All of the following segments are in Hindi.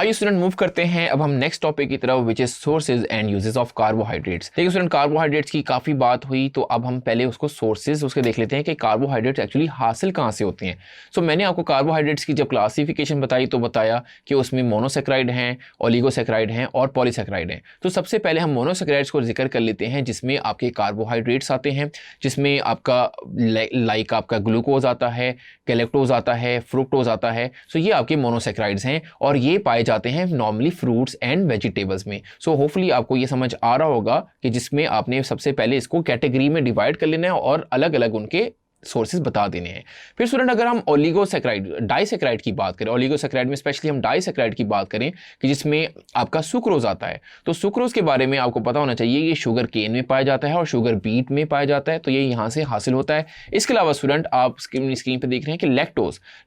आइए स्टूडेंट मूव करते हैं अब हम नेक्स्ट टॉपिक की तरफ which is sources and uses of carbohydrates. देखिए स्टूडेंट कार्बोहाइड्रेट्स की काफ़ी बात हुई तो अब हम पहले उसको सोर्सेज उसके देख लेते हैं कि कार्बोहाइड्रेट्स एक्चुअली हासिल कहाँ से होते हैं। सो मैंने आपको कार्बोहाइड्रेट्स की जब क्लासिफिकेशन बताई तो बताया कि उसमें मोनोसेक्राइड हैं, ओलिगोसेक्राइड हैं और पॉलीसेक्राइड हैं। तो सबसे पहले हम मोनोसेक्राइड्स को जिक्र कर लेते हैं जिसमें आपके कार्बोहाइड्रेट्स आते हैं, जिसमें आपका लाइक आपका ग्लूकोज आता है, गैलेक्टोज आता है, फ्रुक्टोज आता है। सो ये आपके मोनोसेक्राइड्स हैं और ये पाए जाते हैं नॉर्मली फ्रूट्स एंड वेजिटेबल्स में। सो होपफुली आपको ये समझ आ रहा होगा कि जिसमें आपने सबसे पहले इसको कैटेगरी में डिवाइड कर लेना है और अलग अलग उनके सोर्सेज बता देने हैं। फिर स्टूडेंट अगर हम ओलिगोसेक्राइड डाइसेक्राइड की बात करें, ओलिगोसेक्राइड में स्पेशली हम डाइसेक्राइड की बात करें कि जिसमें आपका सुक्रोज आता है, तो सुक्रोज के बारे में आपको पता होना चाहिए ये शुगर केन में पाया जाता है और शुगर बीट में पाया जाता है, तो ये यहाँ से हासिल होता है। इसके अलावा स्टूडेंट आप स्क्रीन पे देख रहे हैं कि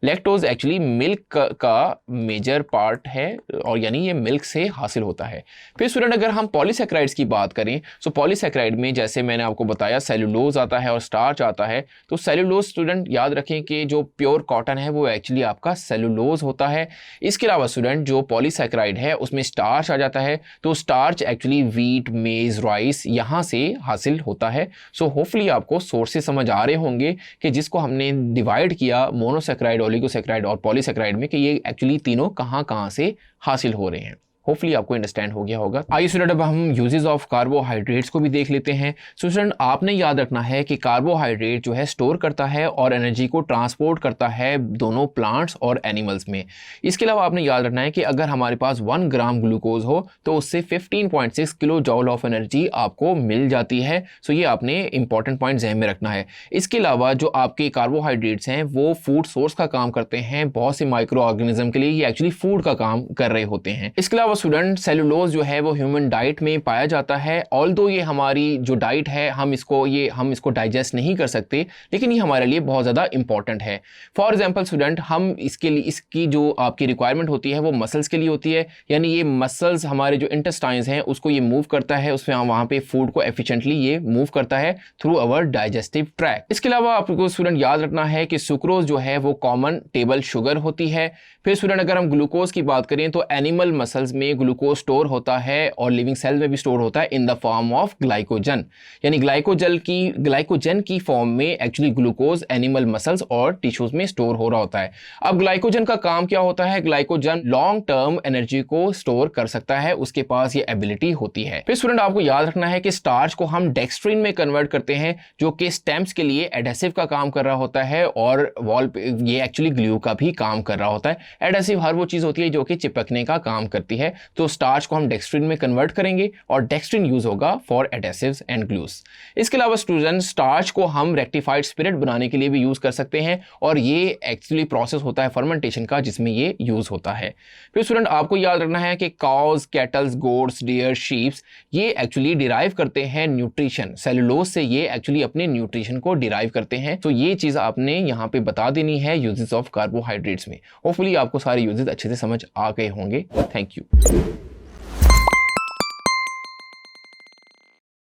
लैक्टोज एक्चुअली मिल्क का मेजर पार्ट है और यानी ये मिल्क से हासिल होता है। फिर स्टूडेंट अगर हम पॉलीसेक्राइड्स की बात करें, सो पॉलीसेक्राइड में जैसे मैंने आपको बताया सेलुलोज आता है और स्टार्च आता है। तो सेलुलोज स्टूडेंट याद रखें कि जो प्योर कॉटन है वो एक्चुअली आपका सेलुलोज होता है। इसके अलावा स्टूडेंट जो पॉलीसैकेराइड है उसमें स्टार्च आ जाता है, तो स्टार्च एक्चुअली वीट, मेज, राइस यहाँ से हासिल होता है। सो होपफुली आपको सोर्सेज समझ आ रहे होंगे कि जिसको हमने डिवाइड किया मोनोसेक्राइड, ओलिगोसेक्राइड और पॉलीसेक्राइड में कि ये एक्चुअली तीनों कहाँ कहाँ से हासिल हो रहे हैं। होपफुली आपको अंडरस्टैंड हो गया होगा। आइए स्टूडेंट अब हम यूजेस ऑफ कार्बोहाइड्रेट्स को भी देख लेते हैं। स्टूडेंट आपने याद रखना है कि कार्बोहाइड्रेट जो है स्टोर करता है और एनर्जी को ट्रांसपोर्ट करता है दोनों प्लांट्स और एनिमल्स में। इसके अलावा आपने याद रखना है कि अगर हमारे पास 1 ग्राम ग्लूकोज हो तो उससे 15.6 किलो जॉल ऑफ एनर्जी आपको मिल जाती है। सो ये आपने इंपॉर्टेंट पॉइंट ध्यान में रखना है। इसके अलावा जो आपके कार्बोहाइड्रेट्स हैं वो फूड सोर्स का काम करते हैं बहुत से माइक्रो ऑर्गेनिज्म के लिए, ये एक्चुअली फूड का काम कर रहे होते हैं। इसके अलावा स्टूडेंट सेलुलोज जो है वो ह्यूमन डाइट में पाया जाता है। ऑल्दो ये हमारी जो डाइट है हम इसको डाइजेस्ट नहीं कर सकते, लेकिन ये हमारे लिए बहुत ज़्यादा इंपॉर्टेंट है। फॉर एग्जांपल स्टूडेंट हम इसकी जो आपकी रिक्वायरमेंट होती है वो मसल्स के लिए होती है, यानी ये मसल्स हमारे जो इंटेस्टाइन्स हैं उसको ये मूव करता है, उसमें वहाँ पे फूड को एफिशिएंटली ये मूव करता है थ्रू अवर डाइजेस्टिव ट्रैक। इसके अलावा आपको स्टूडेंट याद रखना है कि सुक्रोज जो है वो कॉमन टेबल शुगर होती है। फिर स्टूडेंट अगर हम ग्लूकोज की बात करें तो एनिमल मसल्स में ग्लूकोज स्टोर होता है और लिविंग सेल में भी स्टोर होता है in the form of glycogen, यानी ग्लाइकोजन की फॉर्म में एक्चुअली ग्लूकोज एनिमल मसल्स और टिश्यूज में स्टोर हो रहा होता है। अब ग्लाइकोजन का काम क्या होता है? ग्लाइकोजन लॉन्ग टर्म एनर्जी को स्टोर कर सकता है, उसके पास ये एबिलिटी होती है। फिर स्टूडेंट आपको याद रखना है कि स्टार्च को हम डेक्स्ट्रिन में कन्वर्ट करते हैं जो कि स्टेम्स के लिए एडेसिव का काम कर रहा होता है और वॉल ये एक्चुअली ग्लू का भी काम कर रहा होता है। एडेसिव हर वो चीज होती है जो कि चिपकने का काम करती है, तो स्टार्च को हम डेक्स्ट्रिन में कन्वर्ट करेंगे और डेक्स्ट्रिन यूज होगा फॉर एडेसिव्स एंड ग्लूस। इसके अलावा स्टूडेंट स्टार्च को हम रेक्टिफाइड स्पिरिट बनाने के लिए भी यूज कर सकते हैं और ये एक्चुअली प्रोसेस होता है फर्मेंटेशन का जिसमें ये यूज होता है। फिर स्टूडेंट आपको याद रखना है कि cows, cattles, goats, deer, sheeps ये एक्चुअली डिराइव करते हैं न्यूट्रिशन, सेलुलोज से ये एक्चुअली अपने न्यूट्रिशन को डिराइव करते हैं। तो ये चीज आपने यहाँ पे बता देनी है यूजेस ऑफ कार्बोहाइड्रेट्स में। होपफुली आपको सारे यूजेस अच्छे से समझ आ गए होंगे। Thank you.